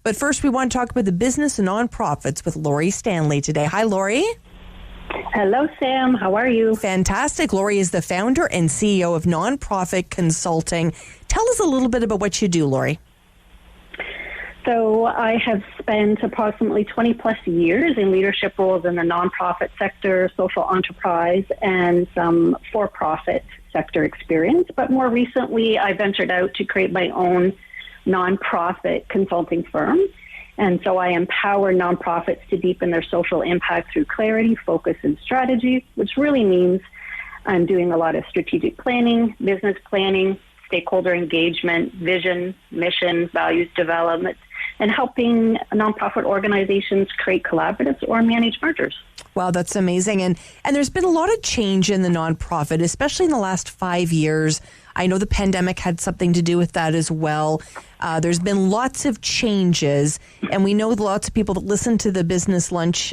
But first, we want to talk about the business and nonprofits with Lori Stanley today. Hi, Lori. Hello, Sam. How are you? Fantastic. Lori is the founder and CEO of Nonprofit Consulting. Tell us a little bit about what you do, Lori. So I have spent approximately 20 plus years in leadership roles in the nonprofit sector, social enterprise, and some for-profit sector experience. But more recently, I ventured out to create my own nonprofit consulting firm. And so I empower nonprofits to deepen their social impact through clarity, focus, and strategy, which really means I'm doing a lot of strategic planning, business planning, stakeholder engagement, vision, mission, values development, and helping nonprofit organizations create collaboratives or manage mergers. Wow, that's amazing. And there's been a lot of change in the nonprofit, especially in the last 5 years. I know the pandemic had something to do with that as well. There's been lots of changes, and we know lots of people that listen to the Business Lunch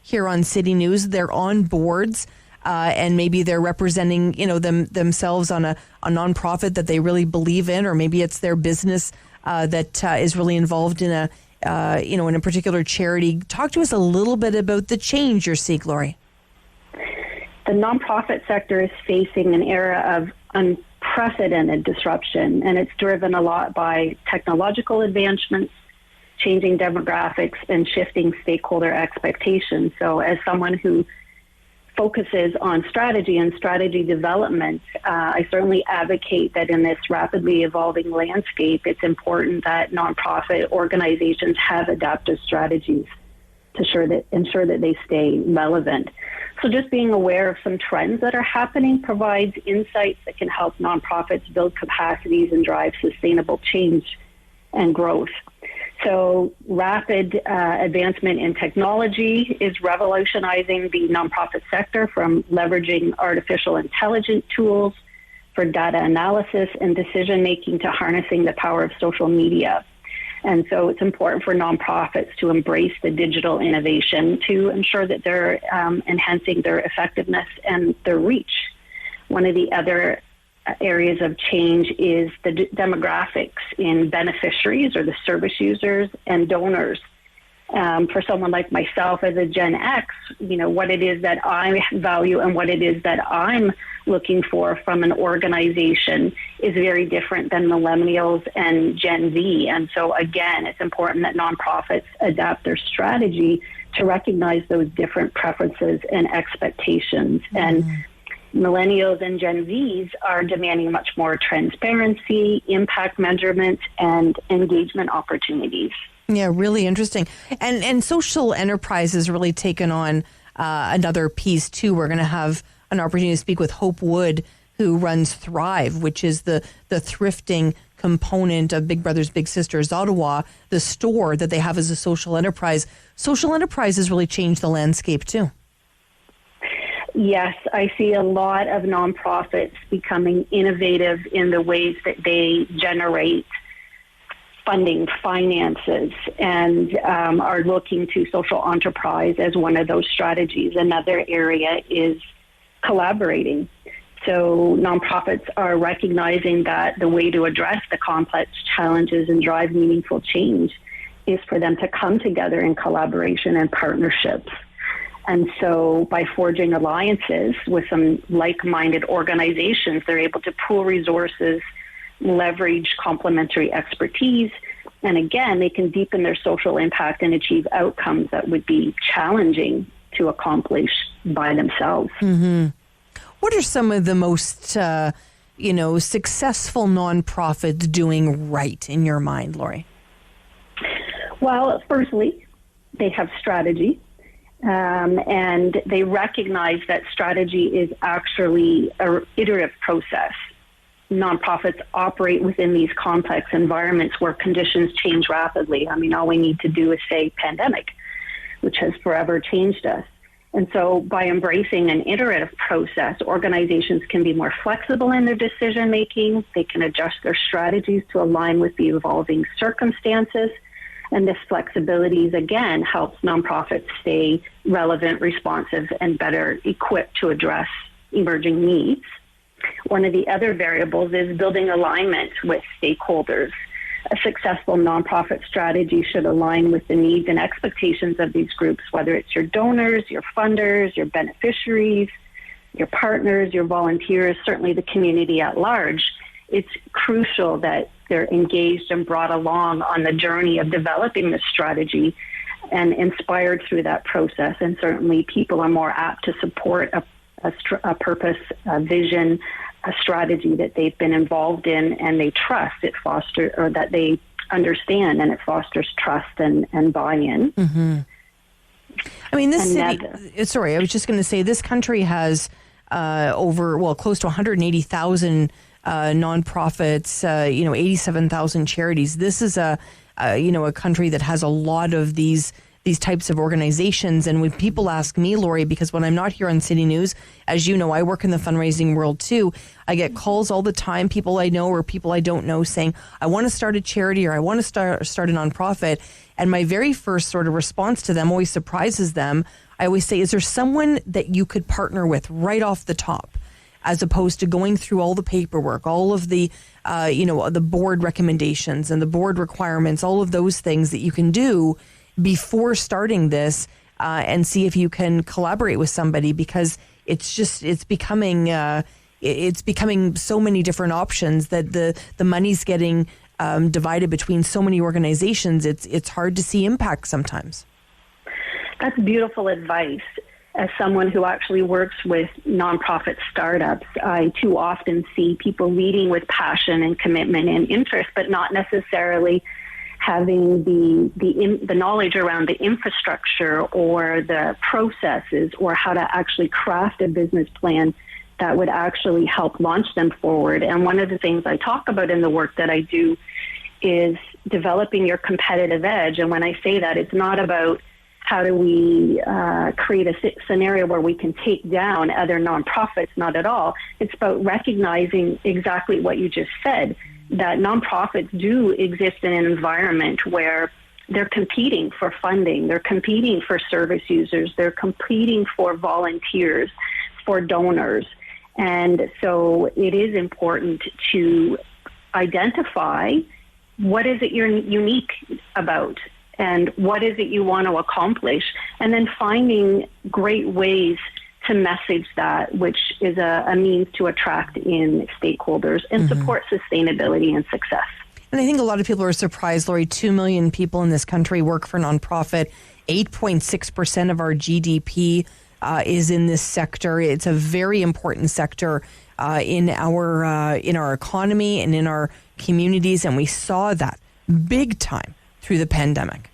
here on City News. They're on boards, and maybe they're representing, themselves on a nonprofit that they really believe in, or maybe it's their business that is really involved in a particular charity. Talk to us a little bit about the change you're seeing, Lori. The nonprofit sector is facing an era of unprecedented disruption, and it's driven a lot by technological advancements, changing demographics, and shifting stakeholder expectations. So as someone who focuses on strategy and strategy development, I certainly advocate that in this rapidly evolving landscape, it's important that nonprofit organizations have adaptive strategies to ensure that they stay relevant. So just being aware of some trends that are happening provides insights that can help nonprofits build capacities and drive sustainable change and growth. So rapid advancement in technology is revolutionizing the nonprofit sector, from leveraging artificial intelligence tools for data analysis and decision-making to harnessing the power of social media. And so it's important for nonprofits to embrace the digital innovation to ensure that they're enhancing their effectiveness and their reach. One of the other areas of change is the demographics in beneficiaries, or the service users and donors. For someone like myself as a Gen X, what it is that I value and what it is that I'm looking for from an organization is very different than millennials and Gen Z. And so again, it's important that nonprofits adapt their strategy to recognize those different preferences and expectations. Mm-hmm. And millennials and Gen Zs are demanding much more transparency, impact measurement, and engagement opportunities. Yeah, really interesting. And social enterprise has really taken on another piece too. We're going to have an opportunity to speak with Hope Wood, who runs Thrive, which is the thrifting component of Big Brothers Big Sisters Ottawa, the store that they have as a social enterprise. Social enterprise has really changed the landscape too. Yes, I see a lot of nonprofits becoming innovative in the ways that they generate funding, finances, and are looking to social enterprise as one of those strategies. Another area is collaborating. So nonprofits are recognizing that the way to address the complex challenges and drive meaningful change is for them to come together in collaboration and partnerships. And so by forging alliances with some like-minded organizations, they're able to pool resources, leverage complementary expertise, and again, they can deepen their social impact and achieve outcomes that would be challenging to accomplish by themselves. Mm-hmm. What are some of the most, successful nonprofits doing right in your mind, Lori? Well, firstly, they have strategy. And they recognize that strategy is actually an iterative process. Nonprofits operate within these complex environments where conditions change rapidly. I mean, all we need to do is say pandemic, which has forever changed us. And so by embracing an iterative process, organizations can be more flexible in their decision making. They can adjust their strategies to align with the evolving circumstances. And this flexibility, again, helps nonprofits stay relevant, responsive, and better equipped to address emerging needs. One of the other variables is building alignment with stakeholders. A successful nonprofit strategy should align with the needs and expectations of these groups, whether it's your donors, your funders, your beneficiaries, your partners, your volunteers, certainly the community at large. It's crucial that they're engaged and brought along on the journey of developing this strategy and inspired through that process. And certainly people are more apt to support a purpose, a vision, a strategy that they've been involved in and they trust. It fosters, or that they understand, and it fosters trust and buy-in. Mm-hmm. I mean, this city, sorry, I was just going to say this country has close to 180,000 nonprofits, 87,000 charities. This is a country that has a lot of these types of organizations. And when people ask me, Lori, because when I'm not here on City News, as you know, I work in the fundraising world too. I get calls all the time, people I know or people I don't know saying, I want to start a charity or I want to start a nonprofit. And my very first sort of response to them always surprises them. I always say, is there someone that you could partner with right off the top, as opposed to going through all the paperwork, all of the, the board recommendations and the board requirements, all of those things that you can do before starting this, and see if you can collaborate with somebody, because it's becoming so many different options that the money's getting divided between so many organizations. It's hard to see impact sometimes. That's beautiful advice. As someone who actually works with nonprofit startups, I too often see people leading with passion and commitment and interest, but not necessarily having the knowledge around the infrastructure or the processes or how to actually craft a business plan that would actually help launch them forward. And one of the things I talk about in the work that I do is developing your competitive edge. And when I say that, it's not about how do we create a scenario where we can take down other nonprofits, not at all. It's about recognizing exactly what you just said, that nonprofits do exist in an environment where they're competing for funding, they're competing for service users, they're competing for volunteers, for donors. And so it is important to identify what is it you're unique about and what is it you want to accomplish, and then finding great ways to message that, which is a means to attract in stakeholders and support sustainability and success. And I think a lot of people are surprised, Lori, 2 million people in this country work for nonprofit. 8.6% of our GDP is in this sector. It's a very important sector in our economy and in our communities, and we saw that big time through the pandemic.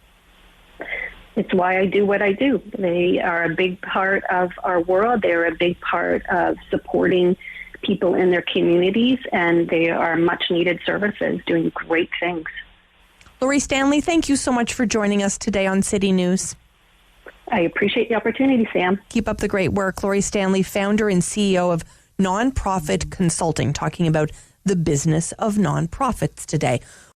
It's why I do what I do. They are a big part of our world. They're a big part of supporting people in their communities, and they are much needed services doing great things. Lori Stanley, thank you so much for joining us today on City News. I appreciate the opportunity, Sam. Keep up the great work. Lori Stanley, founder and CEO of Nonprofit Consulting, talking about the business of nonprofits today.